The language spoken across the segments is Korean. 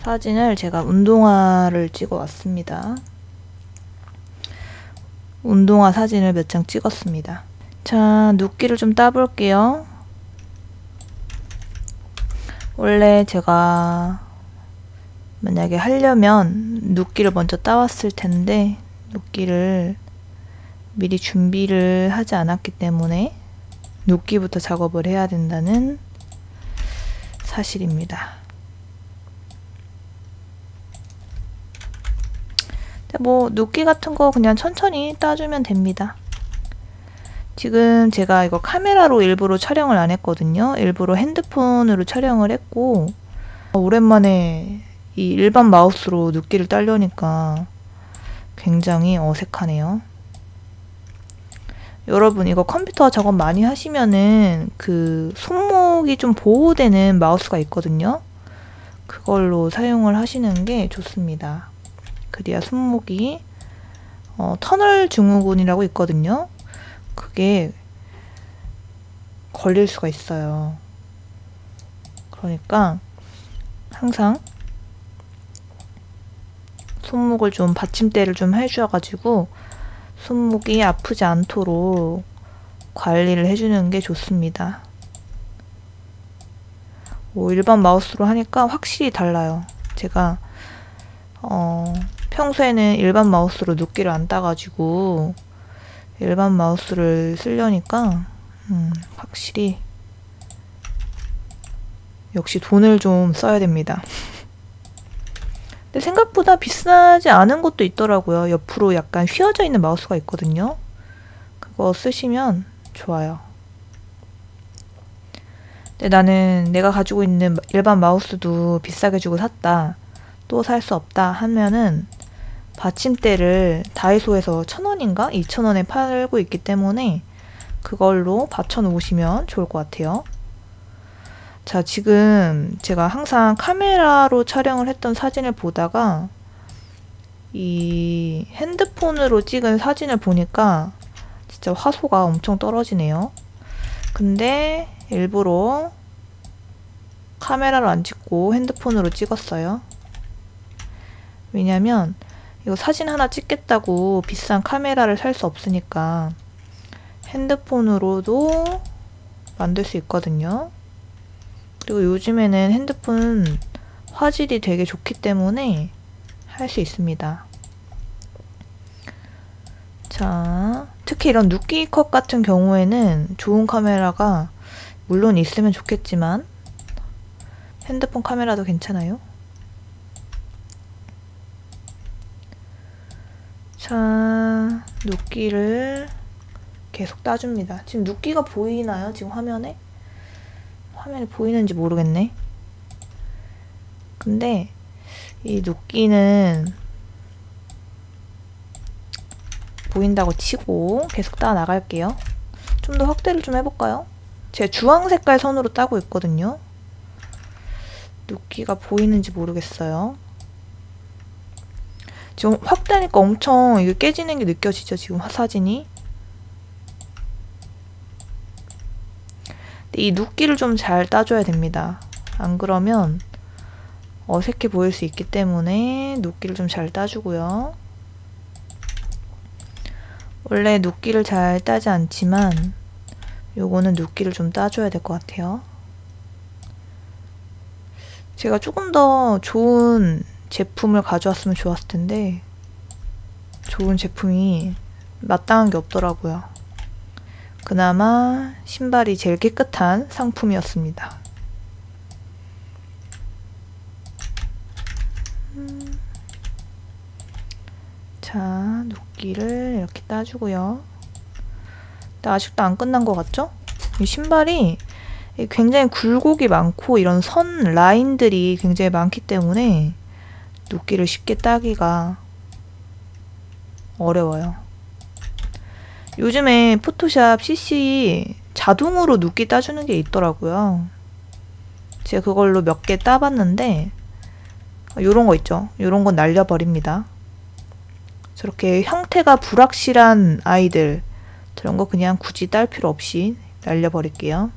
사진을 제가 운동화를 찍어 왔습니다. 운동화 사진을 몇 장 찍었습니다. 자, 눕기를 좀 따볼게요. 원래 제가 만약에 하려면 눕기를 먼저 따왔을 텐데 눕기를 미리 준비를 하지 않았기 때문에 눕기부터 작업을 해야 된다는 사실입니다. 뭐 눕기 같은 거 그냥 천천히 따주면 됩니다. 지금 제가 이거 카메라로 일부러 촬영을 안 했거든요. 일부러 핸드폰으로 촬영을 했고 오랜만에 이 일반 마우스로 눕기를 따려니까 굉장히 어색하네요. 여러분 이거 컴퓨터 작업 많이 하시면은 그 손목이 좀 보호되는 마우스가 있거든요. 그걸로 사용을 하시는 게 좋습니다. 그래야 손목이 터널 증후군이라고 있거든요. 그게 걸릴 수가 있어요. 그러니까 항상 손목을 좀 받침대를 좀 해주셔가지고 손목이 아프지 않도록 관리를 해주는 게 좋습니다. 일반 마우스로 하니까 확실히 달라요. 제가 평소에는 일반 마우스로 눕기를 안 따가지고 일반 마우스를 쓰려니까 확실히 역시 돈을 좀 써야 됩니다. 근데 생각보다 비싸지 않은 것도 있더라고요. 옆으로 약간 휘어져 있는 마우스가 있거든요. 그거 쓰시면 좋아요. 근데 나는 내가 가지고 있는 일반 마우스도 비싸게 주고 샀다. 또 살 수 없다 하면은 받침대를 다이소에서 1,000원인가 2,000원에 팔고 있기 때문에 그걸로 받쳐 놓으시면 좋을 것 같아요. 자, 지금 제가 항상 카메라로 촬영을 했던 사진을 보다가 이 핸드폰으로 찍은 사진을 보니까 진짜 화소가 엄청 떨어지네요. 근데 일부러 카메라로 안 찍고 핸드폰으로 찍었어요. 왜냐면 이거 사진 하나 찍겠다고 비싼 카메라를 살 수 없으니까 핸드폰으로도 만들 수 있거든요. 그리고 요즘에는 핸드폰 화질이 되게 좋기 때문에 할 수 있습니다. 자, 특히 이런 눕기 컷 같은 경우에는 좋은 카메라가 물론 있으면 좋겠지만 핸드폰 카메라도 괜찮아요. 자, 눕기를 계속 따줍니다. 지금 눕기가 보이나요? 지금 화면에? 화면에 보이는지 모르겠네. 근데 이 눕기는 보인다고 치고 계속 따 나갈게요. 좀 더 확대를 좀 해볼까요? 제가 주황 색깔 선으로 따고 있거든요. 눕기가 보이는지 모르겠어요. 지금 확대하니까 엄청 이게 깨지는 게 느껴지죠? 지금 사진이. 이 눕기를 좀 잘 따줘야 됩니다. 안 그러면 어색해 보일 수 있기 때문에 눕기를 좀 잘 따주고요. 원래 눕기를 잘 따지 않지만 요거는 눕기를 좀 따줘야 될 것 같아요. 제가 조금 더 좋은 제품을 가져왔으면 좋았을 텐데 좋은 제품이 마땅한 게 없더라고요. 그나마 신발이 제일 깨끗한 상품이었습니다. 자, 눕기를 이렇게 따주고요. 근데 아직도 안 끝난 것 같죠? 이 신발이 굉장히 굴곡이 많고 이런 선 라인들이 굉장히 많기 때문에 눕기를 쉽게 따기가 어려워요. 요즘에 포토샵 CC 자동으로 눕기 따주는 게 있더라고요. 제가 그걸로 몇 개 따봤는데 요런 거 있죠? 요런 건 날려버립니다. 저렇게 형태가 불확실한 아이들 저런 거 그냥 굳이 딸 필요 없이 날려버릴게요.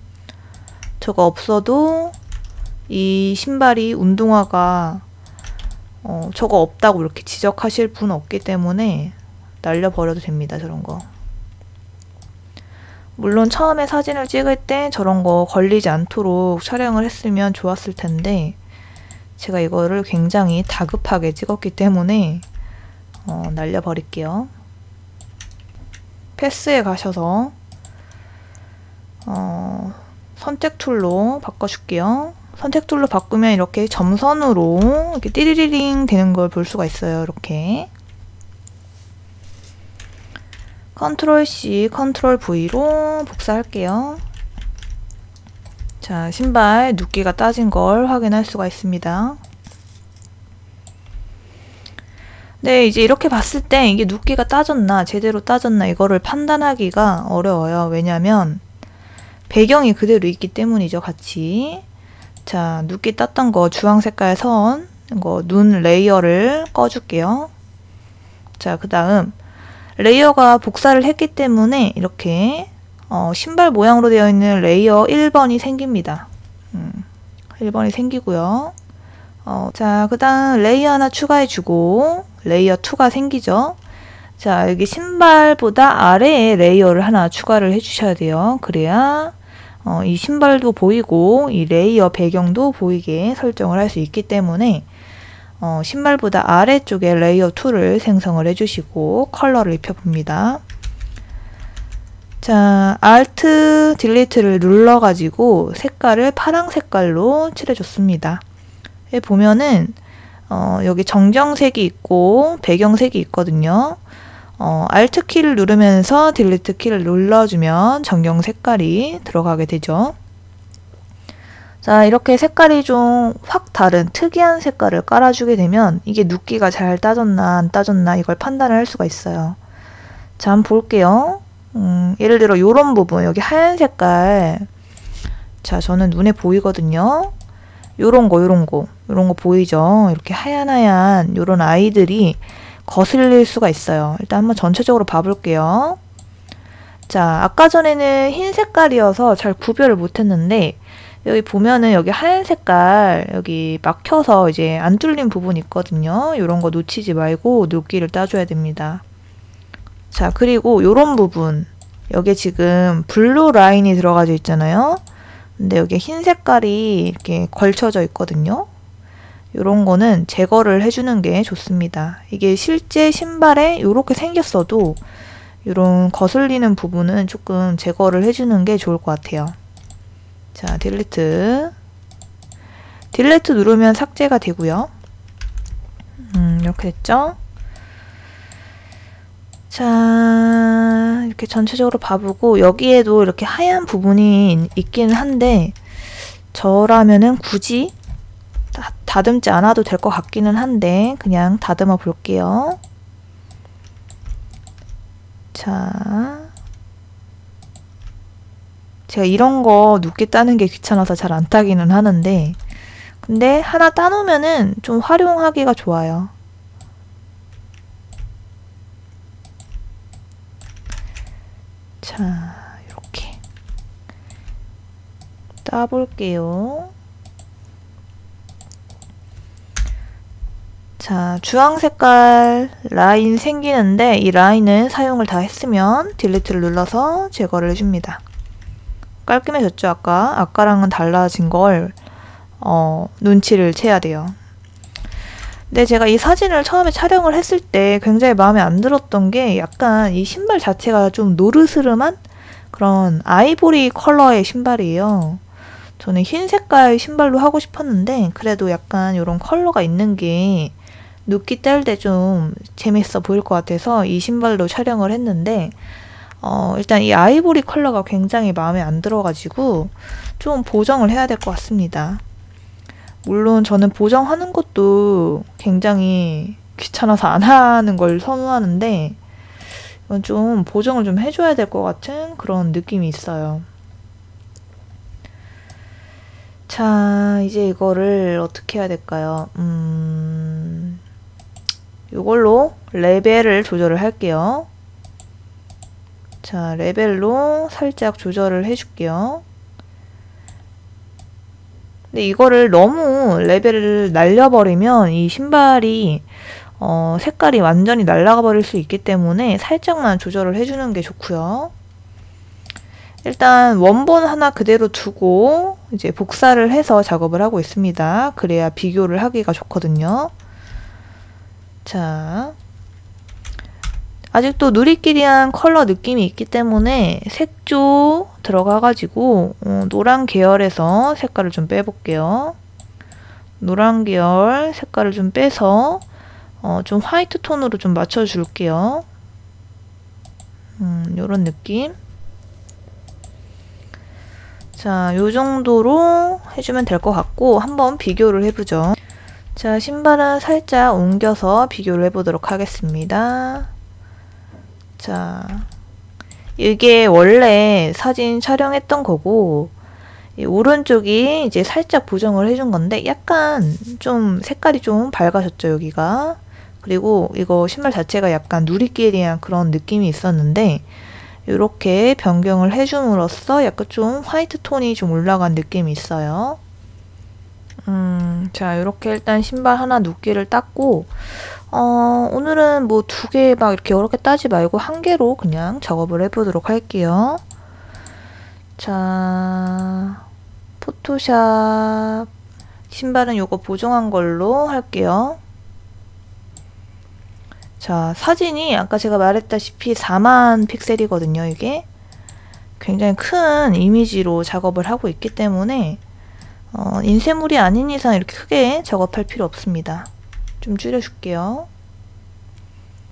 저거 없어도 이 신발이 운동화가 저거 없다고 이렇게 지적하실 분 없기 때문에 날려버려도 됩니다. 저런 거. 물론 처음에 사진을 찍을 때 저런 거 걸리지 않도록 촬영을 했으면 좋았을 텐데 제가 이거를 굉장히 다급하게 찍었기 때문에 날려버릴게요. 패스에 가셔서 선택 툴로 바꿔줄게요. 선택 툴로 바꾸면 이렇게 점선으로 이렇게 띠리리링 되는 걸 볼 수가 있어요. 이렇게 컨트롤 C, 컨트롤 V로 복사할게요. 자, 신발 눕기가 따진 걸 확인할 수가 있습니다. 네, 이제 이렇게 봤을 때 이게 눕기가 따졌나 제대로 따졌나 이거를 판단하기가 어려워요. 왜냐면 배경이 그대로 있기 때문이죠. 같이. 자, 눕기 땄던 거 주황 색깔 선, 이거 눈 레이어를 꺼줄게요. 자, 그 다음 레이어가 복사를 했기 때문에 이렇게 신발 모양으로 되어 있는 레이어 1번이 생깁니다. 1번이 생기고요. 자, 그 다음 레이어 하나 추가해주고 레이어 2가 생기죠. 자, 여기 신발보다 아래에 레이어를 하나 추가를 해주셔야 돼요. 그래야 이 신발도 보이고 이 레이어 배경도 보이게 설정을 할 수 있기 때문에 신발보다 아래쪽에 레이어 2를 생성을 해주시고 컬러를 입혀봅니다. 자, Alt 딜리트를 눌러가지고 색깔을 파랑 색깔로 칠해줬습니다. 여기 보면은 여기 정정색이 있고 배경색이 있거든요. Alt 키를 누르면서 딜리트 키를 눌러주면 정경 색깔이 들어가게 되죠. 자, 이렇게 색깔이 좀 확 다른 특이한 색깔을 깔아주게 되면 이게 눕기가 잘 따졌나 안 따졌나 이걸 판단을 할 수가 있어요. 자, 한번 볼게요. 예를 들어 요런 부분, 여기 하얀 색깔, 자, 저는 눈에 보이거든요. 요런 거 보이죠? 이렇게 하얀 요런 아이들이 거슬릴 수가 있어요. 일단 한번 전체적으로 봐볼게요. 자, 아까 전에는 흰 색깔이어서 잘 구별을 못했는데 여기 보면은 여기 하얀 색깔 여기 막혀서 이제 안 뚫린 부분이 있거든요. 요런 거 놓치지 말고 눕기를 따줘야 됩니다. 자, 그리고 요런 부분 여기 지금 블루 라인이 들어가져 있잖아요. 근데 여기 흰 색깔이 이렇게 걸쳐져 있거든요. 요런 거는 제거를 해주는 게 좋습니다. 이게 실제 신발에 요렇게 생겼어도 요런 거슬리는 부분은 조금 제거를 해주는 게 좋을 것 같아요. 자, 딜리트 누르면 삭제가 되고요. 이렇게 됐죠? 자, 이렇게 전체적으로 봐보고 여기에도 이렇게 하얀 부분이 있기는 한데 저라면은 굳이 다듬지 않아도 될 것 같기는 한데 그냥 다듬어 볼게요. 자, 제가 이런 거 눕기 따는 게 귀찮아서 잘 안 따기는 하는데 근데 하나 따놓으면은 좀 활용하기가 좋아요. 자, 이렇게 따볼게요. 자, 주황 색깔 라인 생기는데 이 라인은 사용을 다 했으면 딜리트를 눌러서 제거를 해줍니다. 깔끔해졌죠? 아까랑은 달라진 걸 눈치를 채야 돼요. 근데 제가 이 사진을 처음에 촬영을 했을 때 굉장히 마음에 안 들었던 게 약간 이 신발 자체가 좀 노르스름한 그런 아이보리 컬러의 신발이에요. 저는 흰 색깔 신발로 하고 싶었는데 그래도 약간 이런 컬러가 있는 게 눕기 뗄 때 좀 재밌어 보일 것 같아서 이 신발로 촬영을 했는데 일단 이 아이보리 컬러가 굉장히 마음에 안 들어가지고 좀 보정을 해야 될 것 같습니다. 물론 저는 보정하는 것도 굉장히 귀찮아서 안 하는 걸 선호하는데 이건 좀 보정을 좀 해줘야 될 것 같은 그런 느낌이 있어요. 자, 이제 이거를 어떻게 해야 될까요? 이걸로 레벨을 조절을 할게요. 자, 레벨로 살짝 조절을 해줄게요. 근데 이거를 너무 레벨을 날려버리면 이 신발이 색깔이 완전히 날아가 버릴 수 있기 때문에 살짝만 조절을 해주는 게 좋고요. 일단 원본 하나 그대로 두고 이제 복사를 해서 작업을 하고 있습니다. 그래야 비교를 하기가 좋거든요. 자, 아직도 누리끼리한 컬러 느낌이 있기 때문에 색조 들어가가지고 노란 계열에서 색깔을 좀 빼볼게요. 노란 계열 색깔을 좀 빼서 좀 화이트 톤으로 좀 맞춰줄게요. 요런 느낌. 자, 요 정도로 해주면 될 것 같고 한번 비교를 해보죠. 자, 신발은 살짝 옮겨서 비교를 해보도록 하겠습니다. 자, 이게 원래 사진 촬영했던 거고 이 오른쪽이 이제 살짝 보정을 해준 건데 약간 좀 색깔이 좀 밝아졌죠, 여기가. 그리고 이거 신발 자체가 약간 누리끼리한 그런 느낌이 있었는데 이렇게 변경을 해줌으로써 약간 좀 화이트 톤이 좀 올라간 느낌이 있어요. 자, 이렇게 일단 신발 하나 눕기를 땄고 오늘은 뭐 2개 막 이렇게 여러 개 따지 말고 1개로 그냥 작업을 해보도록 할게요. 자, 포토샵 신발은 요거 보정한 걸로 할게요. 자, 사진이 아까 제가 말했다시피 4만 픽셀이거든요. 이게 굉장히 큰 이미지로 작업을 하고 있기 때문에 인쇄물이 아닌 이상 이렇게 크게 작업할 필요 없습니다. 좀 줄여줄게요.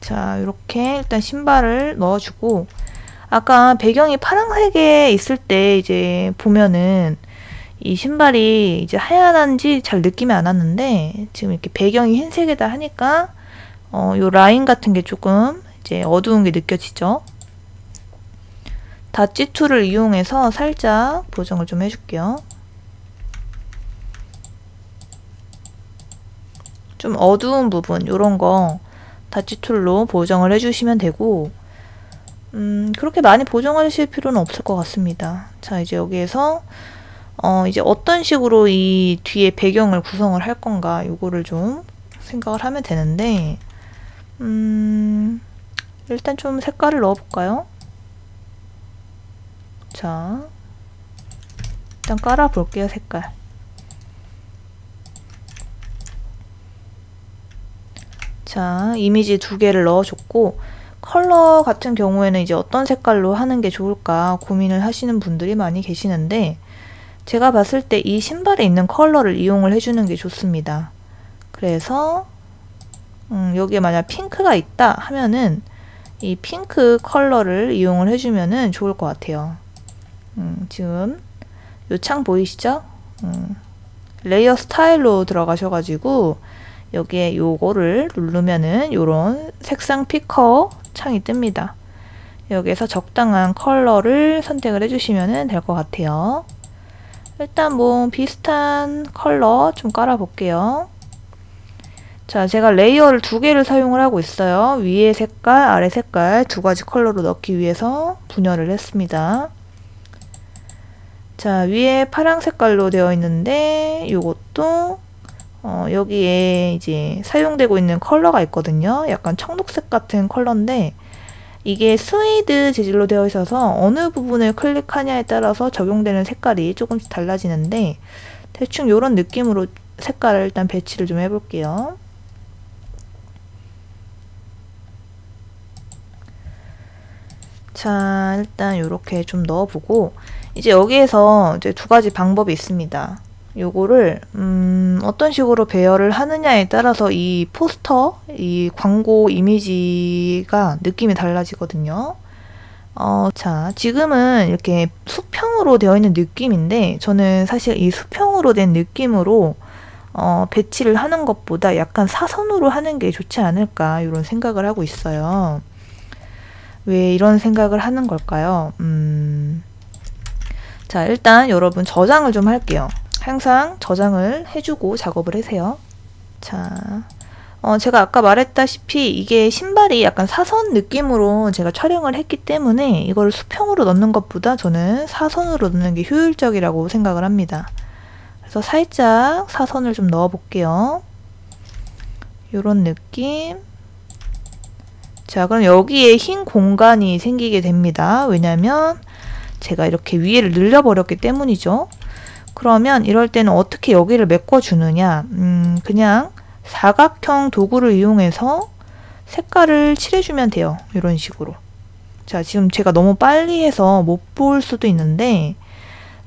자, 이렇게 일단 신발을 넣어주고 아까 배경이 파란색에 있을 때 이제 보면은 이 신발이 이제 하얀한지 잘 느낌이 안 왔는데 지금 이렇게 배경이 흰색이다 하니까 요 라인 같은 게 조금 이제 어두운 게 느껴지죠. 닷지 툴을 이용해서 살짝 보정을 좀 해줄게요. 좀 어두운 부분 요런 거 닷지 툴로 보정을 해주시면 되고 그렇게 많이 보정하실 필요는 없을 것 같습니다. 자, 이제 여기에서 이제 어떤 식으로 이 뒤에 배경을 구성을 할 건가 요거를 좀 생각을 하면 되는데 일단 좀 색깔을 넣어볼까요? 자, 일단 깔아볼게요, 색깔. 자, 이미지 2개를 넣어줬고 컬러 같은 경우에는 이제 어떤 색깔로 하는 게 좋을까 고민을 하시는 분들이 많이 계시는데 제가 봤을 때 이 신발에 있는 컬러를 이용을 해주는 게 좋습니다. 그래서 여기에 만약 핑크가 있다 하면은 이 핑크 컬러를 이용을 해주면은 좋을 것 같아요. 지금 요 창 보이시죠? 레이어 스타일로 들어가셔가지고 여기에 요거를 누르면은 요런 색상 피커 창이 뜹니다. 여기에서 적당한 컬러를 선택을 해주시면 될 것 같아요. 일단 뭐 비슷한 컬러 좀 깔아 볼게요. 자, 제가 레이어를 2개를 사용을 하고 있어요. 위에 색깔, 아래 색깔 2가지 컬러로 넣기 위해서 분열을 했습니다. 자, 위에 파랑 색깔로 되어 있는데 요것도 여기에 이제 사용되고 있는 컬러가 있거든요. 약간 청록색 같은 컬러인데 이게 스웨이드 재질로 되어 있어서 어느 부분을 클릭하냐에 따라서 적용되는 색깔이 조금씩 달라지는데 대충 이런 느낌으로 색깔을 일단 배치를 좀 해볼게요. 자, 일단 이렇게 좀 넣어보고 이제 여기에서 이제 2가지 방법이 있습니다. 요거를 어떤 식으로 배열을 하느냐에 따라서 이 포스터, 이 광고 이미지가 느낌이 달라지거든요. 자, 지금은 이렇게 수평으로 되어 있는 느낌인데 저는 사실 이 수평으로 된 느낌으로 배치를 하는 것보다 약간 사선으로 하는 게 좋지 않을까 이런 생각을 하고 있어요. 왜 이런 생각을 하는 걸까요? 자, 일단 여러분 저장을 좀 할게요. 항상 저장을 해주고 작업을 하세요. 자, 제가 아까 말했다시피 이게 신발이 약간 사선 느낌으로 제가 촬영을 했기 때문에 이걸 수평으로 넣는 것보다 저는 사선으로 넣는 게 효율적이라고 생각을 합니다. 그래서 살짝 사선을 좀 넣어 볼게요. 요런 느낌. 자, 그럼 여기에 흰 공간이 생기게 됩니다. 왜냐면 제가 이렇게 위에를 늘려버렸기 때문이죠. 그러면 이럴 때는 어떻게 여기를 메꿔주느냐. 그냥 사각형 도구를 이용해서 색깔을 칠해주면 돼요. 이런 식으로. 자, 지금 제가 너무 빨리 해서 못 볼 수도 있는데,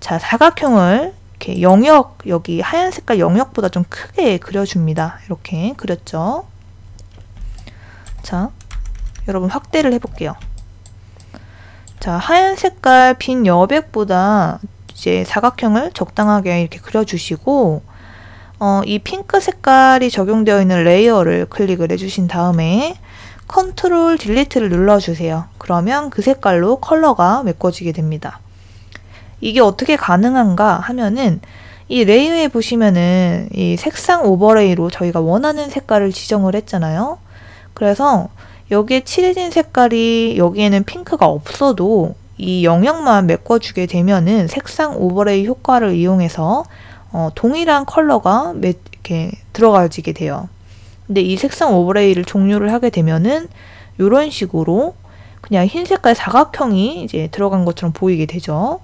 자, 사각형을 이렇게 영역, 여기 하얀 색깔 영역보다 좀 크게 그려줍니다. 이렇게 그렸죠. 자, 여러분 확대를 해볼게요. 자, 하얀 색깔 빈 여백보다 이제 사각형을 적당하게 이렇게 그려주시고, 이 핑크 색깔이 적용되어 있는 레이어를 클릭을 해주신 다음에 컨트롤 딜리트를 눌러주세요. 그러면 그 색깔로 컬러가 메꿔지게 됩니다. 이게 어떻게 가능한가 하면은 이 레이어에 보시면은 이 색상 오버레이로 저희가 원하는 색깔을 지정을 했잖아요. 그래서 여기에 칠해진 색깔이 여기에는 핑크가 없어도 이 영역만 메꿔주게 되면은 색상 오버레이 효과를 이용해서 동일한 컬러가 이렇게 들어가지게 돼요. 근데 이 색상 오버레이를 종료를 하게 되면은 이런 식으로 그냥 흰 색깔 사각형이 이제 들어간 것처럼 보이게 되죠.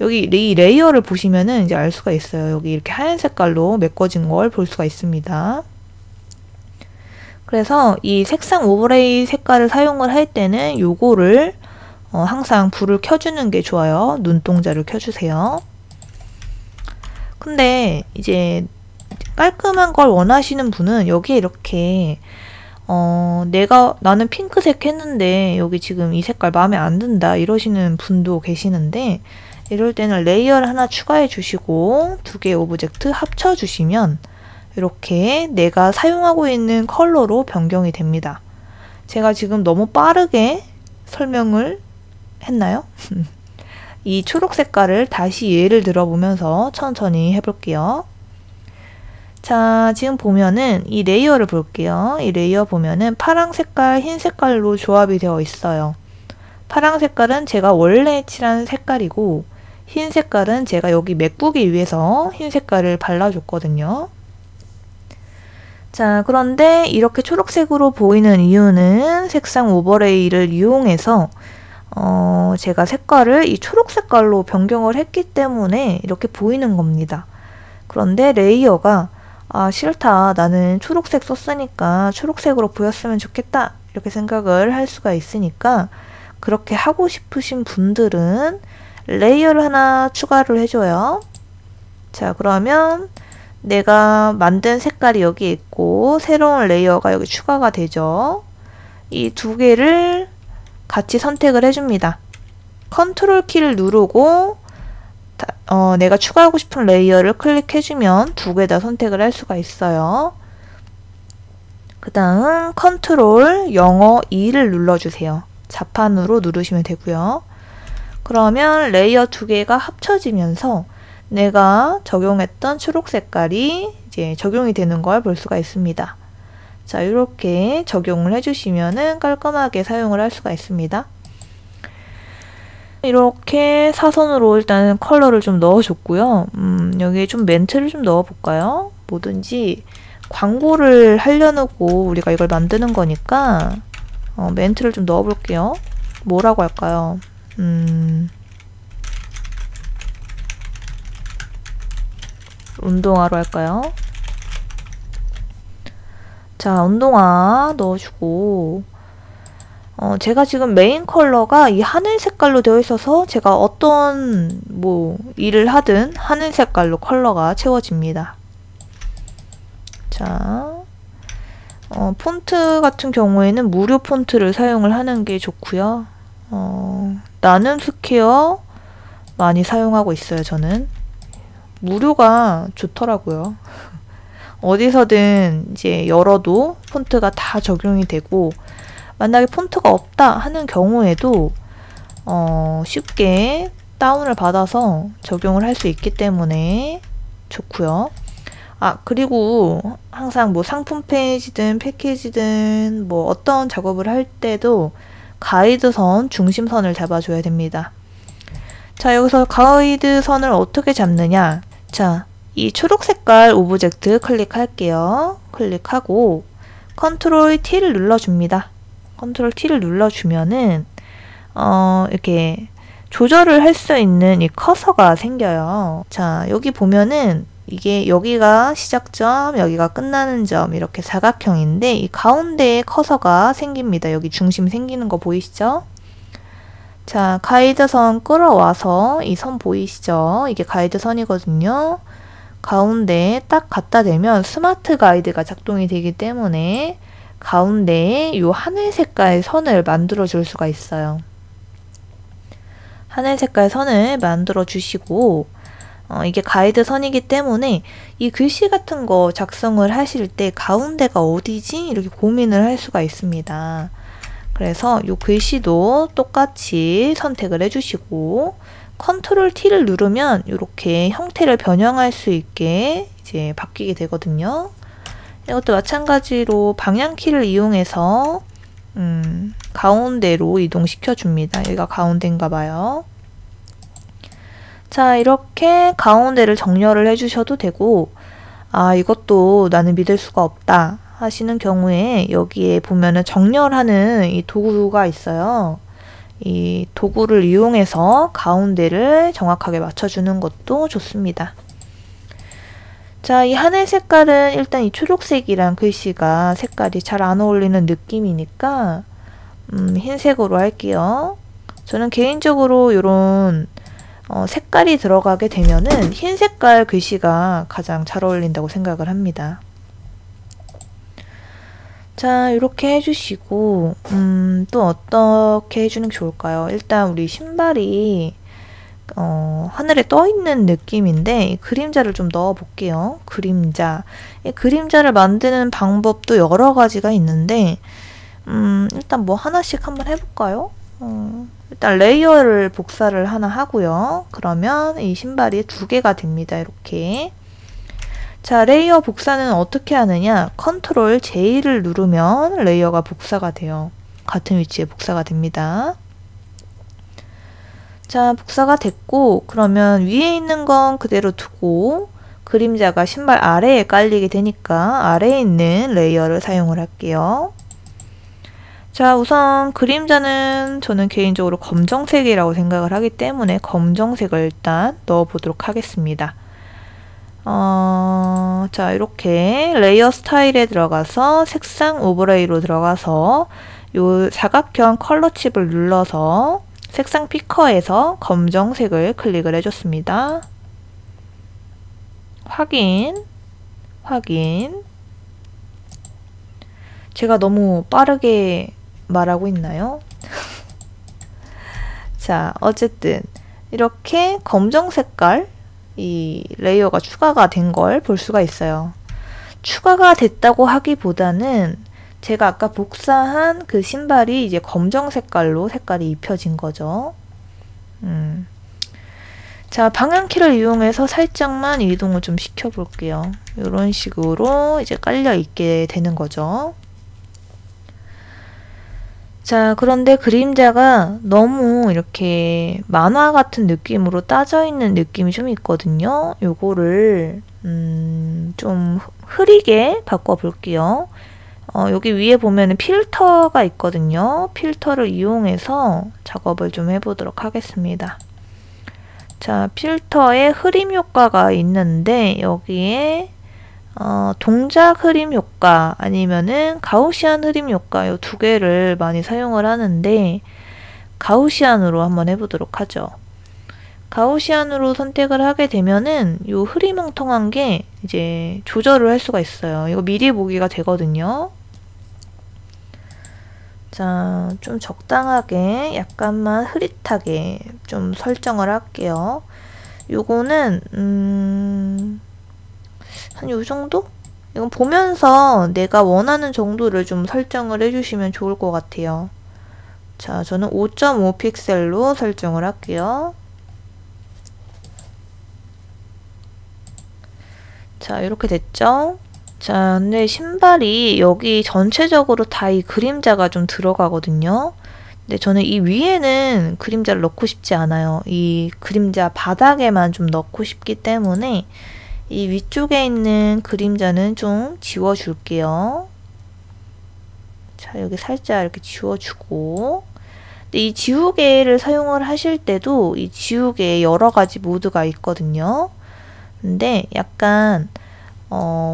여기 이 레이어를 보시면은 이제 알 수가 있어요. 여기 이렇게 하얀 색깔로 메꿔진 걸 볼 수가 있습니다. 그래서 이 색상 오버레이 색깔을 사용을 할 때는 요거를 항상 불을 켜주는 게 좋아요. 눈동자를 켜주세요. 근데 이제 깔끔한 걸 원하시는 분은 여기에 이렇게 나는 핑크색 했는데 여기 지금 이 색깔 마음에 안 든다 이러시는 분도 계시는데, 이럴 때는 레이어를 하나 추가해 주시고 두 개의 오브젝트 합쳐 주시면 이렇게 내가 사용하고 있는 컬러로 변경이 됩니다. 제가 지금 너무 빠르게 설명을 했나요? 이 초록 색깔을 다시 예를 들어보면서 천천히 해볼게요. 자, 지금 보면은 이 레이어를 볼게요. 이 레이어 보면은 파랑 색깔, 흰 색깔로 조합이 되어 있어요. 파랑 색깔은 제가 원래 칠한 색깔이고, 흰 색깔은 제가 여기 메꾸기 위해서 흰 색깔을 발라줬거든요. 자, 그런데 이렇게 초록색으로 보이는 이유는 색상 오버레이를 이용해서 제가 색깔을 이 초록 색깔로 변경을 했기 때문에 이렇게 보이는 겁니다. 그런데 레이어가 싫다, 나는 초록색 썼으니까 초록색으로 보였으면 좋겠다 이렇게 생각을 할 수가 있으니까, 그렇게 하고 싶으신 분들은 레이어를 하나 추가를 해줘요. 자, 그러면 내가 만든 색깔이 여기 있고 새로운 레이어가 여기 추가가 되죠. 이 두 개를 같이 선택을 해줍니다. 컨트롤 키를 누르고 내가 추가하고 싶은 레이어를 클릭해주면 두 개 다 선택을 할 수가 있어요. 그 다음 컨트롤 영어 2를 눌러주세요. 자판으로 누르시면 되고요. 그러면 레이어 두 개가 합쳐지면서 내가 적용했던 초록 색깔이 이제 적용이 되는 걸 볼 수가 있습니다. 자, 이렇게 적용을 해주시면은 깔끔하게 사용을 할 수가 있습니다. 이렇게 사선으로 일단 컬러를 좀 넣어줬고요. 여기에 좀 멘트를 좀 넣어볼까요? 뭐든지 광고를 하려고 우리가 이걸 만드는 거니까 멘트를 좀 넣어볼게요. 뭐라고 할까요? 운동화로 할까요? 자, 운동화 넣어주고, 제가 지금 메인 컬러가 이 하늘 색깔로 되어 있어서 제가 어떤 일을 하든 하늘 색깔로 컬러가 채워집니다. 자, 폰트 같은 경우에는 무료 폰트를 사용을 하는 게 좋고요. 나눔 스퀘어 많이 사용하고 있어요, 저는. 무료가 좋더라고요. 어디서든 이제 열어도 폰트가 다 적용이 되고, 만약에 폰트가 없다 하는 경우에도 쉽게 다운을 받아서 적용을 할 수 있기 때문에 좋고요. 그리고 항상 상품 페이지든 패키지든 어떤 작업을 할 때도 가이드선, 중심선을 잡아줘야 됩니다. 자, 여기서 가이드선을 어떻게 잡느냐? 자, 이 초록 색깔 오브젝트 클릭할게요. 클릭하고 컨트롤 T를 눌러줍니다. 컨트롤 T를 눌러주면은 이렇게 조절을 할 수 있는 이 커서가 생겨요. 자, 여기 보면은 이게 여기가 시작점, 여기가 끝나는 점 이렇게 사각형인데 이 가운데에 커서가 생깁니다. 여기 중심 생기는 거 보이시죠? 자, 가이드선 끌어와서 이 선 보이시죠? 이게 가이드선이거든요. 가운데에 딱 갖다 대면 스마트 가이드가 작동이 되기 때문에 가운데에 이 하늘 색깔 선을 만들어 줄 수가 있어요. 하늘 색깔 선을 만들어 주시고 이게 가이드 선이기 때문에 이 글씨 같은 거 작성을 하실 때 가운데가 어디지? 이렇게 고민을 할 수가 있습니다. 그래서 이 글씨도 똑같이 선택을 해주시고 컨트롤 T를 누르면 이렇게 형태를 변형할 수 있게 이제 바뀌게 되거든요. 이것도 마찬가지로 방향키를 이용해서 가운데로 이동시켜 줍니다. 여기가 가운데인가 봐요. 자, 이렇게 가운데를 정렬을 해주셔도 되고, 아, 이것도 나는 믿을 수가 없다 하시는 경우에 여기에 보면은 정렬하는 이 도구가 있어요. 이 도구를 이용해서 가운데를 정확하게 맞춰주는 것도 좋습니다. 자, 이 하늘 색깔은 일단 이 초록색이랑 글씨가 색깔이 잘 안 어울리는 느낌이니까 흰색으로 할게요. 저는 개인적으로 이런 색깔이 들어가게 되면은 흰 색깔 글씨가 가장 잘 어울린다고 생각을 합니다. 자, 이렇게 해주시고 또 어떻게 해주는 게 좋을까요? 일단 우리 신발이 하늘에 떠 있는 느낌인데 이 그림자를 좀 넣어 볼게요. 그림자. 이 그림자를 만드는 방법도 여러 가지가 있는데 일단 뭐 하나씩 한번 해볼까요? 일단 레이어를 복사를 하나 하고요. 그러면 이 신발이 두 개가 됩니다. 이렇게. 자, 레이어 복사는 어떻게 하느냐? 컨트롤 J를 누르면 레이어가 복사가 돼요. 같은 위치에 복사가 됩니다. 자, 복사가 됐고 그러면 위에 있는 건 그대로 두고 그림자가 신발 아래에 깔리게 되니까 아래에 있는 레이어를 사용을 할게요. 자, 우선 그림자는 저는 개인적으로 검정색이라고 생각을 하기 때문에 검정색을 일단 넣어 보도록 하겠습니다. 자, 이렇게 레이어 스타일에 들어가서 색상 오버레이로 들어가서 요 사각형 컬러 칩을 눌러서 색상 피커에서 검정색을 클릭을 해줬습니다. 확인. 제가 너무 빠르게 말하고 있나요? 자, 어쨌든 이렇게 검정 색깔 이 레이어가 추가가 된 걸 볼 수가 있어요. 추가가 됐다고 하기보다는 제가 아까 복사한 그 신발이 이제 검정 색깔로 색깔이 입혀진 거죠. 자, 방향키를 이용해서 살짝만 이동을 좀 시켜 볼게요. 이런 식으로 이제 깔려 있게 되는 거죠. 자, 그런데 그림자가 너무 이렇게 만화 같은 느낌으로 따져 있는 느낌이 좀 있거든요. 요거를 좀 흐리게 바꿔 볼게요. 여기 위에 보면은 필터가 있거든요. 필터를 이용해서 작업을 좀 해보도록 하겠습니다. 자, 필터에 흐림 효과가 있는데 여기에 동작 흐림 효과 아니면은 가우시안 흐림 효과 이 두 개를 많이 사용을 하는데 가우시안으로 한번 해보도록 하죠. 가우시안으로 선택을 하게 되면은 이 흐리멍텅한 게 이제 조절을 할 수가 있어요. 이거 미리 보기가 되거든요. 자, 좀 적당하게 약간만 흐릿하게 좀 설정을 할게요. 요거는 한 요 정도? 이건 보면서 내가 원하는 정도를 좀 설정을 해주시면 좋을 것 같아요. 자, 저는 5.5 픽셀로 설정을 할게요. 자, 이렇게 됐죠? 자, 근데 신발이 여기 전체적으로 다 이 그림자가 좀 들어가거든요. 근데 저는 이 위에는 그림자를 넣고 싶지 않아요. 이 그림자 바닥에만 좀 넣고 싶기 때문에 이 위쪽에 있는 그림자는 좀 지워줄게요. 자, 여기 살짝 이렇게 지워주고, 근데 이 지우개를 사용을 하실 때도 이 지우개에 여러 가지 모드가 있거든요. 근데 약간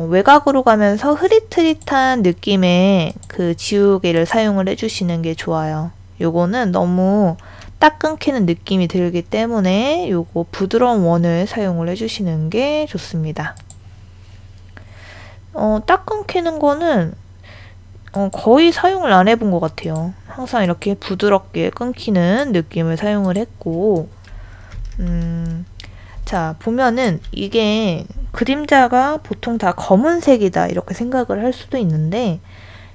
외곽으로 가면서 흐릿흐릿한 느낌의 그 지우개를 사용을 해주시는 게 좋아요. 요거는 너무 딱 끊기는 느낌이 들기 때문에 요거 부드러운 원을 사용을 해주시는 게 좋습니다. 딱 끊기는 거는 거의 사용을 안 해본 것 같아요. 항상 이렇게 부드럽게 끊기는 느낌을 사용을 했고, 자, 보면은 이게 그림자가 보통 다 검은색이다 이렇게 생각을 할 수도 있는데,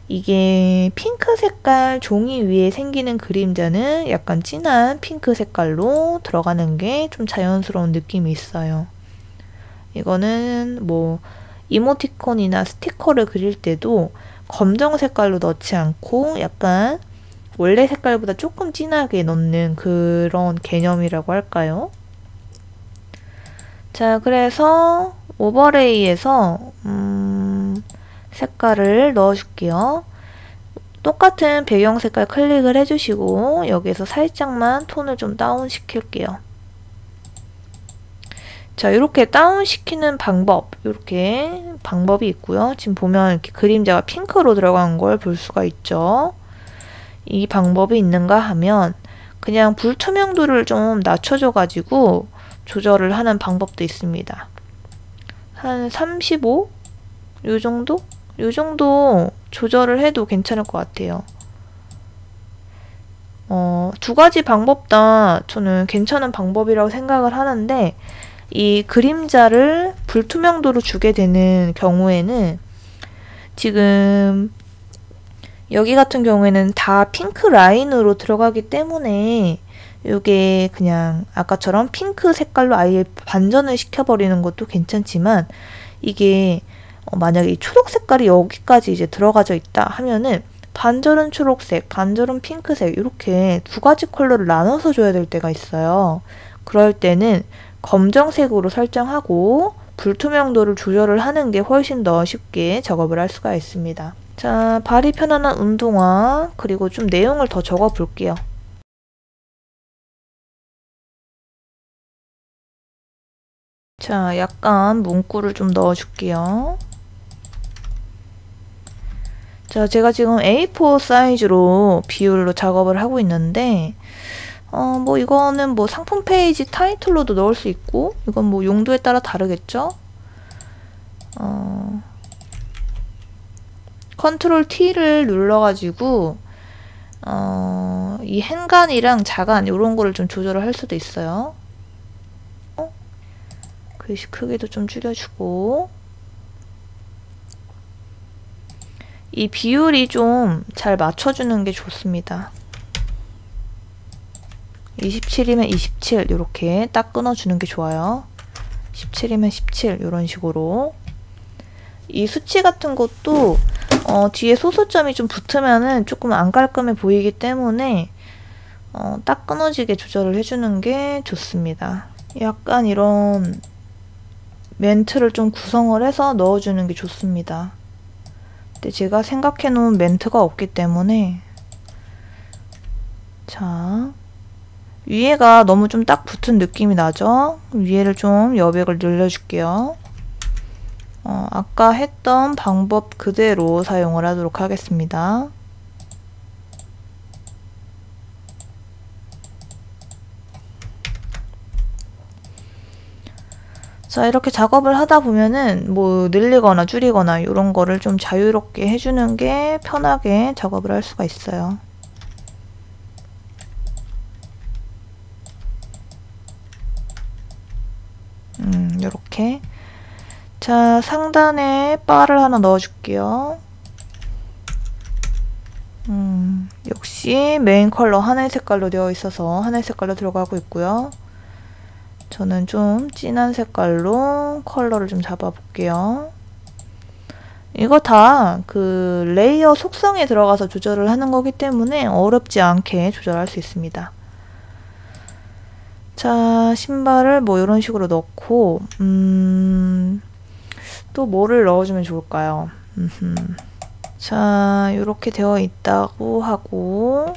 이게 핑크 색깔 종이 위에 생기는 그림자는 약간 진한 핑크 색깔로 들어가는 게 좀 자연스러운 느낌이 있어요. 이거는 뭐 이모티콘이나 스티커를 그릴 때도 검정 색깔로 넣지 않고 약간 원래 색깔보다 조금 진하게 넣는 그런 개념이라고 할까요? 자, 그래서 오버레이에서 색깔을 넣어줄게요. 똑같은 배경 색깔 클릭을 해주시고 여기에서 살짝만 톤을 좀 다운 시킬게요. 자, 이렇게 다운 시키는 방법, 이렇게 방법이 있고요. 지금 보면 이렇게 그림자가 핑크로 들어간 걸 볼 수가 있죠. 이 방법이 있는가 하면 그냥 불투명도를 좀 낮춰줘 가지고 조절을 하는 방법도 있습니다. 한 35? 요 정도? 요 정도 조절을 해도 괜찮을 것 같아요. 두 가지 방법 다 저는 괜찮은 방법이라고 생각을 하는데, 이 그림자를 불투명도로 주게 되는 경우에는 지금 여기 같은 경우에는 다 핑크 라인으로 들어가기 때문에 이게 그냥 아까처럼 핑크 색깔로 아예 반전을 시켜버리는 것도 괜찮지만, 이게 만약에 이 초록 색깔이 여기까지 이제 들어가져 있다 하면은 반절은 초록색, 반절은 핑크색 이렇게 두 가지 컬러를 나눠서 줘야 될 때가 있어요. 그럴 때는 검정색으로 설정하고 불투명도를 조절을 하는 게 훨씬 더 쉽게 작업을 할 수가 있습니다. 자, 발이 편안한 운동화, 그리고 좀 내용을 더 적어 볼게요. 자, 약간 문구를 좀 넣어 줄게요. 자, 제가 지금 A4 사이즈로 비율로 작업을 하고 있는데, 뭐 이거는 뭐 상품 페이지 타이틀로도 넣을 수 있고, 이건 뭐 용도에 따라 다르겠죠? 컨트롤 T를 눌러가지고 이 행간이랑 자간 이런 거를 좀 조절을 할 수도 있어요. 글씨 크기도 좀 줄여주고, 이 비율이 좀 잘 맞춰주는 게 좋습니다. 27이면 27 이렇게 딱 끊어주는 게 좋아요. 17이면 17 이런 식으로. 이 수치 같은 것도 뒤에 소수점이 좀 붙으면은 조금 안 깔끔해 보이기 때문에 딱 끊어지게 조절을 해주는 게 좋습니다. 약간 이런 멘트를 좀 구성을 해서 넣어주는 게 좋습니다. 근데 제가 생각해 놓은 멘트가 없기 때문에, 자, 위에가 너무 좀 딱 붙은 느낌이 나죠? 위에를 좀 여백을 늘려줄게요. 아까 했던 방법 그대로 사용을 하도록 하겠습니다. 자, 이렇게 작업을 하다 보면은 뭐 늘리거나 줄이거나 이런 거를 좀 자유롭게 해주는 게 편하게 작업을 할 수가 있어요. 이렇게. 자, 상단에 바를 하나 넣어줄게요. 역시 메인 컬러 하늘 색깔로 되어 있어서 하늘 색깔로 들어가고 있고요. 저는 좀 진한 색깔로 컬러를 좀 잡아볼게요. 이거 다 그 레이어 속성에 들어가서 조절을 하는 거기 때문에 어렵지 않게 조절할 수 있습니다. 자, 신발을 뭐 이런 식으로 넣고, 또 뭐를 넣어주면 좋을까요? 자, 이렇게 되어 있다고 하고,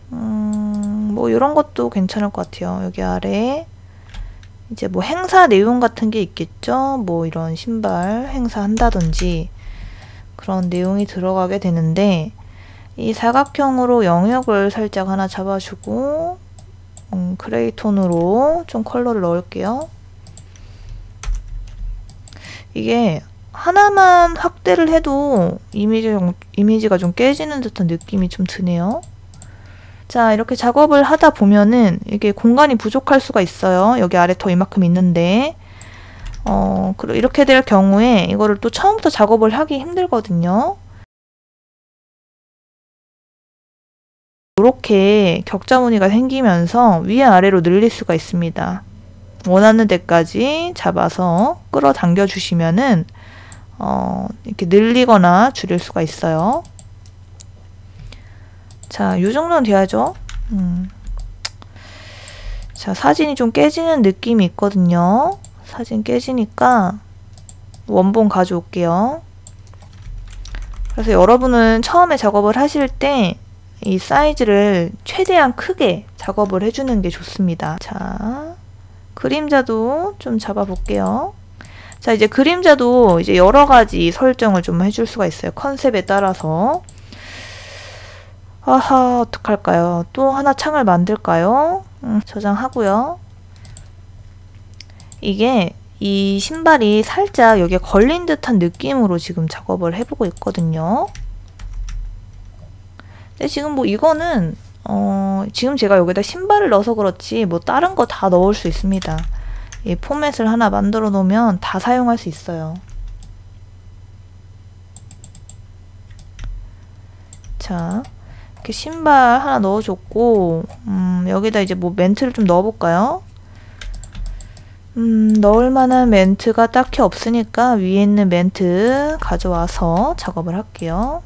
뭐 이런 것도 괜찮을 것 같아요. 여기 아래 이제 뭐 행사 내용 같은 게 있겠죠? 뭐 이런 신발 행사한다든지 그런 내용이 들어가게 되는데, 이 사각형으로 영역을 살짝 하나 잡아주고, 그레이 톤으로 좀 컬러를 넣을게요. 이게 하나만 확대를 해도 이미지가 좀 깨지는 듯한 느낌이 좀 드네요. 자, 이렇게 작업을 하다 보면은 이게 공간이 부족할 수가 있어요. 여기 아래 더 이만큼 있는데, 이렇게 될 경우에 이거를 또 처음부터 작업을 하기 힘들거든요. 이렇게 격자 무늬가 생기면서 위아래로 늘릴 수가 있습니다. 원하는 데까지 잡아서 끌어당겨 주시면은 이렇게 늘리거나 줄일 수가 있어요. 자, 이 정도는 돼야죠. 자, 사진이 좀 깨지는 느낌이 있거든요. 사진 깨지니까 원본 가져올게요. 그래서 여러분은 처음에 작업을 하실 때 이 사이즈를 최대한 크게 작업을 해주는 게 좋습니다. 자, 그림자도 좀 잡아볼게요. 자, 이제 그림자도 이제 여러 가지 설정을 좀 해줄 수가 있어요. 컨셉에 따라서. 아하, 어떡할까요? 또 하나 창을 만들까요? 저장하고요. 이게 이 신발이 살짝 여기에 걸린 듯한 느낌으로 지금 작업을 해보고 있거든요. 근데 지금 뭐 이거는 지금 제가 여기다 신발을 넣어서 그렇지 뭐 다른 거 다 넣을 수 있습니다. 이 포맷을 하나 만들어 놓으면 다 사용할 수 있어요. 자, 이렇게 신발 하나 넣어줬고, 여기다 이제 뭐 멘트를 좀 넣어볼까요? 넣을 만한 멘트가 딱히 없으니까 위에 있는 멘트 가져와서 작업을 할게요.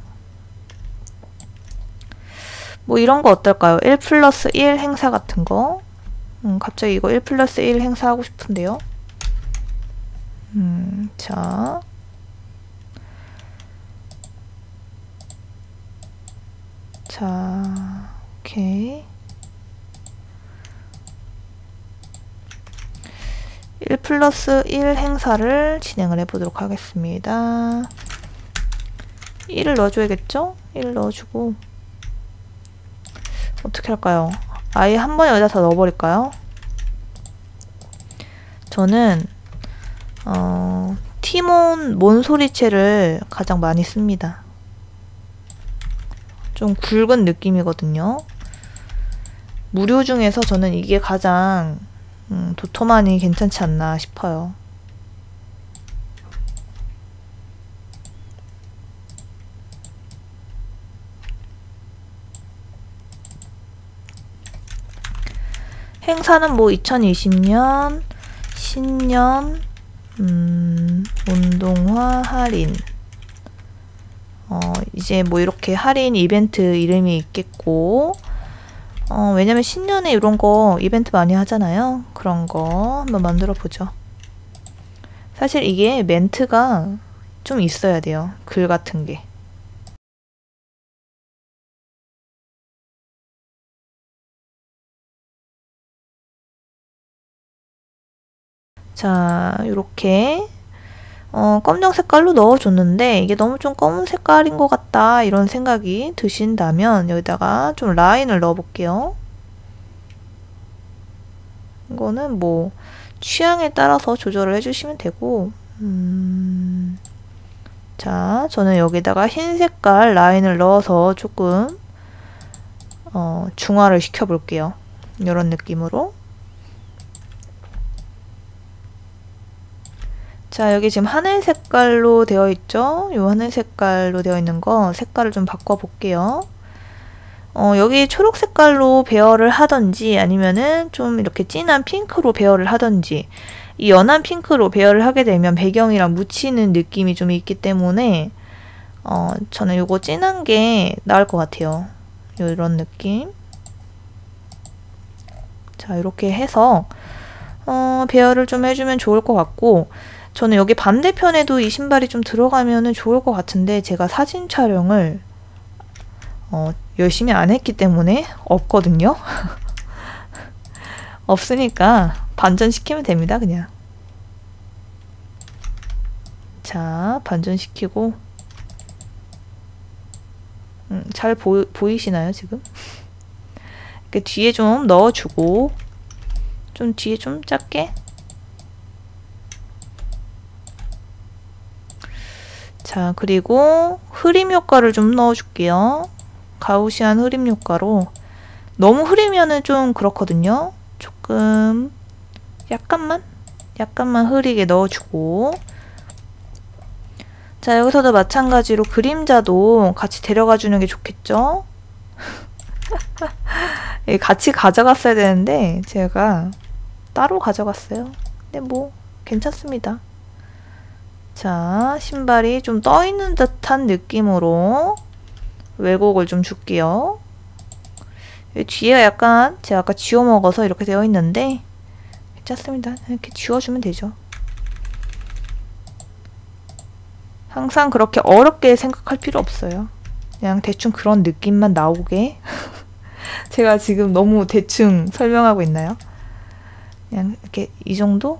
뭐 이런 거 어떨까요? 1+1 행사 같은 거. 갑자기 이거 1+1 행사 하고 싶은데요. 자. 자, 오케이. 1+1 행사를 진행을 해보도록 하겠습니다. 1을 넣어줘야겠죠? 1을 넣어주고, 어떻게 할까요? 아예 한 번에 여기다 다 넣어버릴까요? 저는 티몬 몬소리체를 가장 많이 씁니다. 좀 굵은 느낌이거든요. 무료 중에서 저는 이게 가장 도톰하니 괜찮지 않나 싶어요. 행사는 뭐 2020년 신년 운동화 할인, 이제 뭐 이렇게 할인 이벤트 이름이 있겠고, 왜냐면 신년에 이런 거 이벤트 많이 하잖아요. 그런 거 한번 만들어 보죠. 사실 이게 멘트가 좀 있어야 돼요. 글 같은 게. 자, 요렇게 검정 색깔로 넣어줬는데 이게 너무 좀 검은 색깔인 것 같다 이런 생각이 드신다면 여기다가 좀 라인을 넣어볼게요. 이거는 뭐 취향에 따라서 조절을 해주시면 되고, 자, 저는 여기다가 흰 색깔 라인을 넣어서 조금 중화를 시켜볼게요. 이런 느낌으로. 자, 여기 지금 하늘 색깔로 되어 있죠? 이 하늘 색깔로 되어 있는 거 색깔을 좀 바꿔볼게요. 여기 초록 색깔로 배열을 하던지 아니면은 좀 이렇게 진한 핑크로 배열을 하던지, 이 연한 핑크로 배열을 하게 되면 배경이랑 묻히는 느낌이 좀 있기 때문에 저는 요거 진한 게 나을 것 같아요. 이런 느낌. 자, 이렇게 해서 배열을 좀 해주면 좋을 것 같고, 저는 여기 반대편에도 이 신발이 좀 들어가면은 좋을 것 같은데, 제가 사진 촬영을 열심히 안 했기 때문에 없거든요. 없으니까 반전시키면 됩니다, 그냥. 자, 반전시키고, 잘 보이시나요, 지금? 이렇게 뒤에 좀 넣어주고, 좀 뒤에 좀 작게. 자, 그리고 흐림 효과를 좀 넣어줄게요. 가우시안 흐림 효과로. 너무 흐리면은 좀 그렇거든요. 조금 약간만 흐리게 넣어주고, 자, 여기서도 마찬가지로 그림자도 같이 데려가 주는 게 좋겠죠? 같이 가져갔어야 되는데 제가 따로 가져갔어요. 근데 뭐 괜찮습니다. 자, 신발이 좀 떠있는 듯한 느낌으로 왜곡을 좀 줄게요. 뒤에가 약간 제가 아까 지워 먹어서 이렇게 되어 있는데 괜찮습니다. 이렇게 지워주면 되죠. 항상 그렇게 어렵게 생각할 필요 없어요. 그냥 대충 그런 느낌만 나오게. 제가 지금 너무 대충 설명하고 있나요? 그냥 이렇게 이 정도?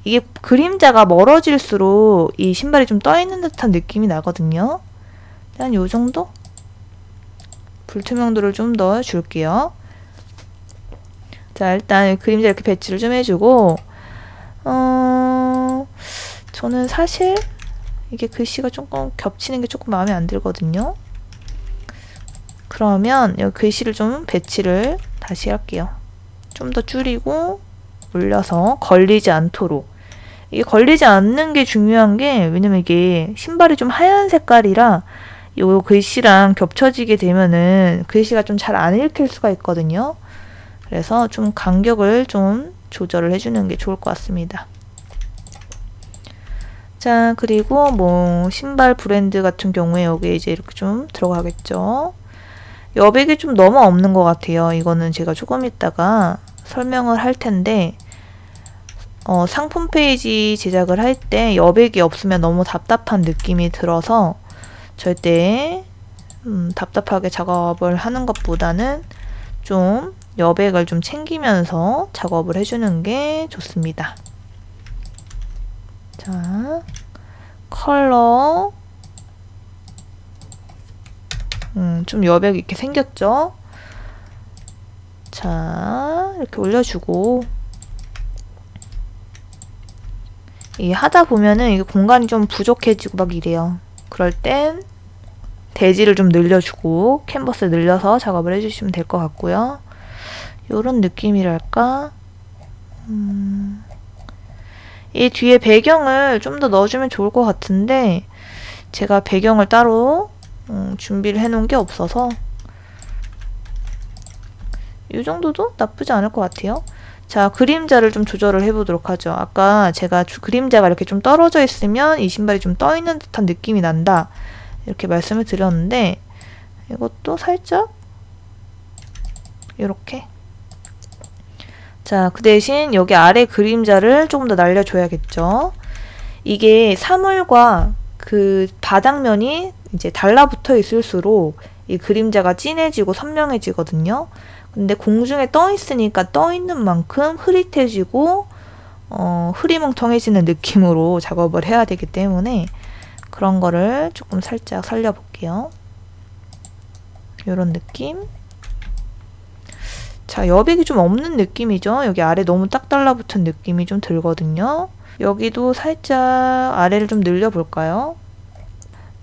이게 그림자가 멀어질수록 이 신발이 좀 떠있는 듯한 느낌이 나거든요. 한 요 정도? 불투명도를 좀 넣어줄게요. 자, 일단 그림자 이렇게 배치를 좀 해주고, 저는 사실 이게 글씨가 조금 겹치는 게 조금 마음에 안 들거든요. 그러면 여기 글씨를 좀 배치를 다시 할게요. 좀 더 줄이고 올려서 걸리지 않도록. 이게 걸리지 않는 게 중요한 게, 왜냐면 이게 신발이 좀 하얀 색깔이라 요 글씨랑 겹쳐지게 되면은 글씨가 좀 잘 안 읽힐 수가 있거든요. 그래서 좀 간격을 좀 조절을 해주는 게 좋을 것 같습니다. 자, 그리고 뭐 신발 브랜드 같은 경우에 여기에 이제 이렇게 좀 들어가겠죠. 여백이 좀 너무 없는 것 같아요. 이거는 제가 조금 있다가 설명을 할 텐데, 상품 페이지 제작을 할 때 여백이 없으면 너무 답답한 느낌이 들어서 절대 답답하게 작업을 하는 것보다는 좀 여백을 좀 챙기면서 작업을 해주는 게 좋습니다. 자, 컬러 좀 여백이 이렇게 생겼죠? 자, 이렇게 올려주고, 이 하다 보면은 이게 공간이 좀 부족해지고 막 이래요. 그럴 땐 대지를 좀 늘려주고 캔버스 늘려서 작업을 해주시면 될 것 같고요. 요런 느낌이랄까? 이 뒤에 배경을 좀 더 넣어주면 좋을 것 같은데 제가 배경을 따로 준비를 해놓은 게 없어서 이 정도도 나쁘지 않을 것 같아요. 자, 그림자를 좀 조절을 해보도록 하죠. 아까 제가 그림자가 이렇게 좀 떨어져 있으면 이 신발이 좀 떠있는 듯한 느낌이 난다, 이렇게 말씀을 드렸는데, 이것도 살짝 이렇게. 자, 그 대신 여기 아래 그림자를 조금 더 날려줘야겠죠. 이게 사물과 그 바닥면이 이제 달라붙어 있을수록 이 그림자가 진해지고 선명해지거든요. 근데 공중에 떠 있으니까 떠 있는 만큼 흐릿해지고 흐리멍텅해지는 느낌으로 작업을 해야 되기 때문에 그런 거를 조금 살짝 살려볼게요. 이런 느낌. 자, 여백이 좀 없는 느낌이죠. 여기 아래 너무 딱 달라붙은 느낌이 좀 들거든요. 여기도 살짝 아래를 좀 늘려볼까요?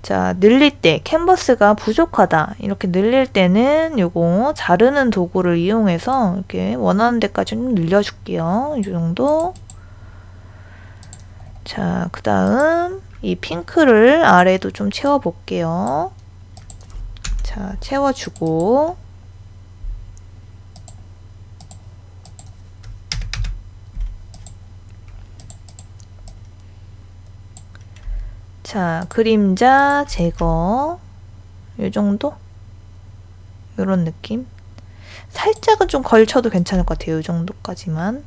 자, 늘릴 때 캔버스가 부족하다, 이렇게 늘릴 때는 요거 자르는 도구를 이용해서 이렇게 원하는 데까지 좀 늘려줄게요. 이 정도. 자, 그 다음 이 핑크를 아래도 좀 채워볼게요. 자, 채워주고, 자, 그림자 제거, 요 정도? 요런 느낌. 살짝은 좀 걸쳐도 괜찮을 것 같아요. 이 정도까지만.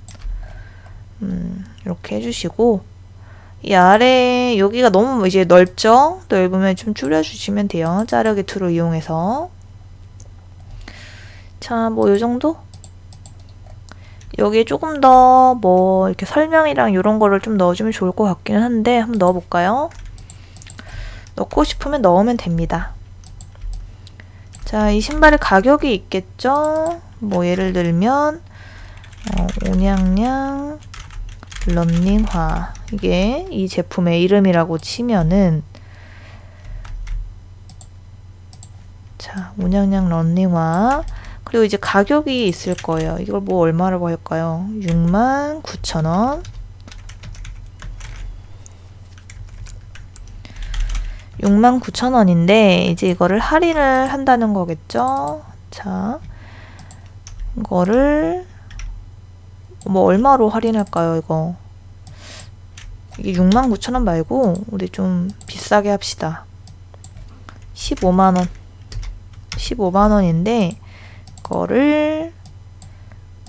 이렇게 해주시고, 이 아래 여기가 너무 이제 넓죠? 넓으면 좀 줄여주시면 돼요. 자르기 툴을 이용해서. 자, 뭐 요 정도? 여기에 조금 더 뭐 이렇게 설명이랑 이런 거를 좀 넣어주면 좋을 것 같기는 한데 한번 넣어볼까요? 넣고 싶으면 넣으면 됩니다. 자, 이 신발의 가격이 있겠죠? 뭐 예를 들면 온양냥 런닝화, 이게 이 제품의 이름이라고 치면은, 자, 온양냥 런닝화, 그리고 이제 가격이 있을 거예요. 이걸 뭐 얼마라고 할까요? 69,000원. 69,000원인데 이제 이거를 할인을 한다는 거겠죠? 자, 이거를 뭐 얼마로 할인할까요, 이거? 이게 69,000원 말고 우리 좀 비싸게 합시다. 15만원. 15만원인데 이거를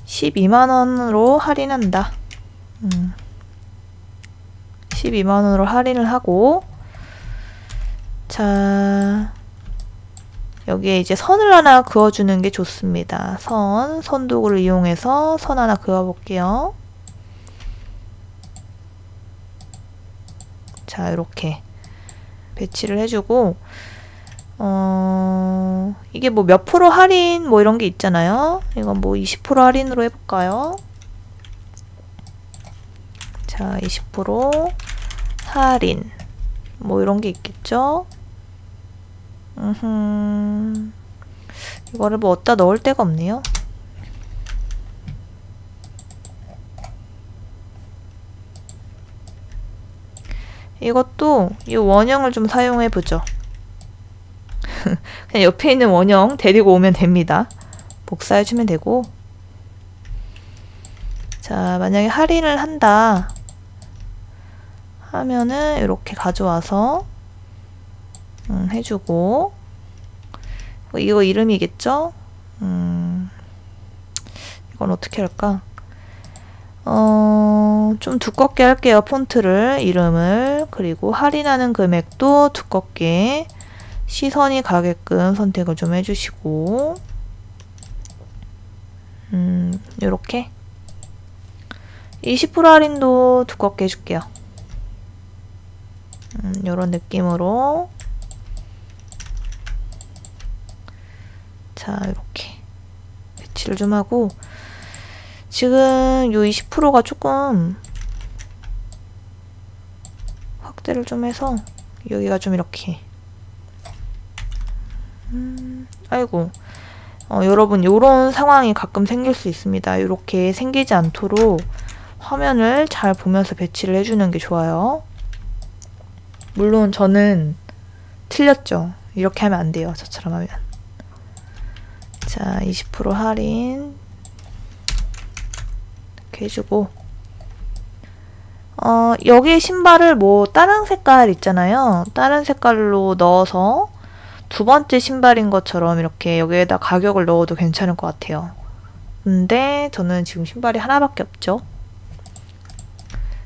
12만원으로 할인한다. 12만원으로 할인을 하고, 자, 여기에 이제 선을 하나 그어주는 게 좋습니다. 선도구를 이용해서 선 하나 그어볼게요. 자, 이렇게 배치를 해주고, 이게 뭐 몇 프로 할인 뭐 이런 게 있잖아요. 이건 뭐 20% 할인으로 해볼까요? 자, 20% 할인 뭐 이런 게 있겠죠? 이거를 뭐 어디다 넣을 데가 없네요. 이것도 이 원형을 좀 사용해 보죠. 그냥 옆에 있는 원형 데리고 오면 됩니다. 복사해 주면 되고, 자, 만약에 할인을 한다 하면은 이렇게 가져와서 해주고, 이거 이름이겠죠? 이건 어떻게 할까? 좀 두껍게 할게요. 폰트를, 이름을. 그리고 할인하는 금액도 두껍게 시선이 가게끔 선택을 좀 해주시고, 요렇게 20% 할인도 두껍게 해줄게요. 요런 느낌으로. 자, 이렇게 배치를 좀 하고, 지금 요 20%가 조금 확대를 좀 해서 여기가 좀 이렇게, 아이고, 여러분 요런 상황이 가끔 생길 수 있습니다. 이렇게 생기지 않도록 화면을 잘 보면서 배치를 해주는 게 좋아요. 물론 저는 틀렸죠. 이렇게 하면 안 돼요. 저처럼 하면. 자, 20% 할인 이렇게 해주고, 여기 신발을 뭐 다른 색깔 있잖아요. 다른 색깔로 넣어서 두 번째 신발인 것처럼 이렇게 여기에다 가격을 넣어도 괜찮을 것 같아요. 근데 저는 지금 신발이 하나밖에 없죠.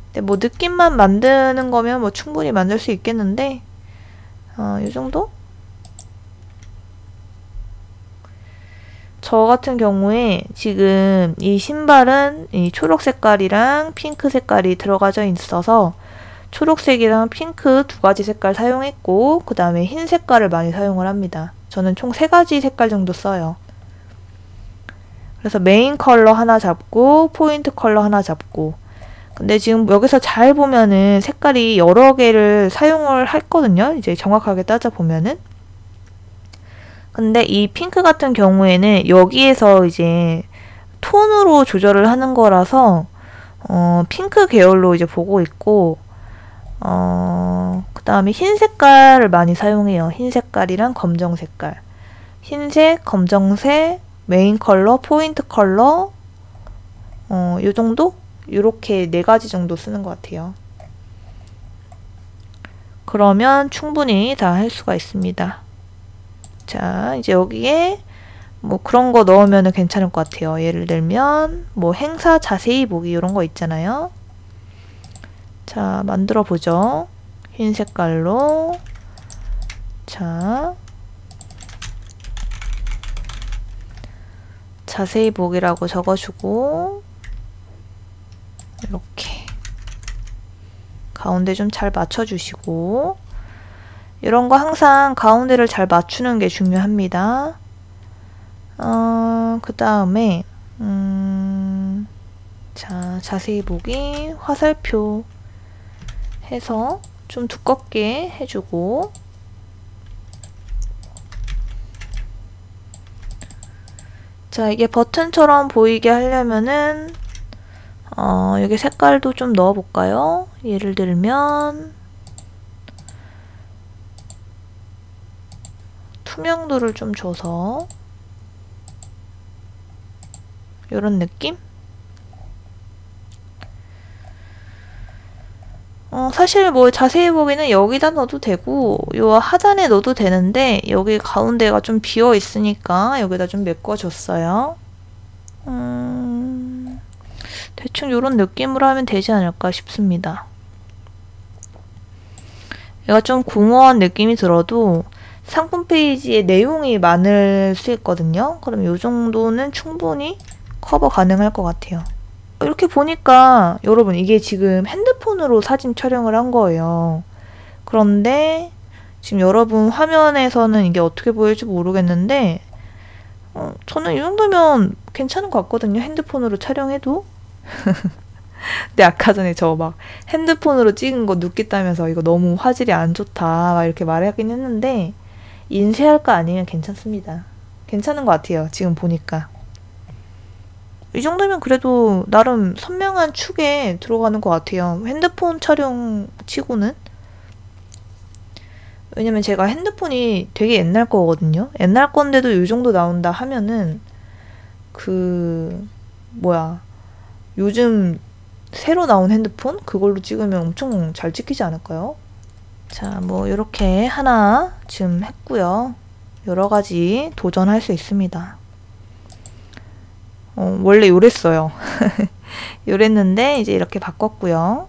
근데 뭐 느낌만 만드는 거면 뭐 충분히 만들 수 있겠는데, 이 정도? 저 같은 경우에 지금 이 신발은 이 초록 색깔이랑 핑크 색깔이 들어가져 있어서 초록색이랑 핑크 두 가지 색깔 사용했고, 그 다음에 흰 색깔을 많이 사용을 합니다. 저는 총 3가지 색깔 정도 써요. 그래서 메인 컬러 하나 잡고 포인트 컬러 하나 잡고, 근데 지금 여기서 잘 보면은 색깔이 여러 개를 사용을 했거든요. 이제 정확하게 따져보면은. 근데 이 핑크 같은 경우에는 여기에서 이제 톤으로 조절을 하는 거라서 핑크 계열로 이제 보고 있고, 그 다음에 흰 색깔을 많이 사용해요. 흰 색깔이랑 검정 색깔. 흰색, 검정색, 메인 컬러, 포인트 컬러, 요 정도? 요렇게 4가지 정도 쓰는 것 같아요. 그러면 충분히 다 할 수가 있습니다. 자, 이제 여기에 뭐 그런 거 넣으면 괜찮을 것 같아요. 예를 들면 뭐 행사 자세히 보기 이런 거 있잖아요. 자, 만들어 보죠. 흰 색깔로. 자, 자세히 보기라고 적어주고 이렇게 가운데 좀 잘 맞춰주시고, 이런 거 항상 가운데를 잘 맞추는 게 중요합니다. 그 다음에 자, 자세히 보기 화살표 해서 좀 두껍게 해주고, 자, 이게 버튼처럼 보이게 하려면은 여기 색깔도 좀 넣어볼까요? 예를 들면 투명도를 좀 줘서 이런 느낌? 사실 뭐 자세히 보기는 여기다 넣어도 되고 요 하단에 넣어도 되는데, 여기 가운데가 좀 비어 있으니까 여기다 좀 메꿔줬어요. 대충 요런 느낌으로 하면 되지 않을까 싶습니다. 얘가 좀 공허한 느낌이 들어도 상품 페이지에 내용이 많을 수 있거든요. 그럼 요 정도는 충분히 커버 가능할 것 같아요. 이렇게 보니까 여러분, 이게 지금 핸드폰으로 사진 촬영을 한 거예요. 그런데 지금 여러분 화면에서는 이게 어떻게 보일지 모르겠는데 저는 이 정도면 괜찮은 것 같거든요. 핸드폰으로 촬영해도. 근데 아까 전에 저 막 핸드폰으로 찍은 거 눕겠다면서 이거 너무 화질이 안 좋다 막 이렇게 말하긴 했는데, 인쇄할 거 아니면 괜찮습니다. 괜찮은 것 같아요. 지금 보니까. 이 정도면 그래도 나름 선명한 축에 들어가는 것 같아요. 핸드폰 촬영 치고는. 왜냐면 제가 핸드폰이 되게 옛날 거거든요. 옛날 건데도 이 정도 나온다 하면은 요즘 새로 나온 핸드폰? 그걸로 찍으면 엄청 잘 찍히지 않을까요? 자, 뭐 이렇게 하나 지금 했고요. 여러 가지 도전할 수 있습니다. 원래 요랬어요. 요랬는데 이제 이렇게 바꿨고요.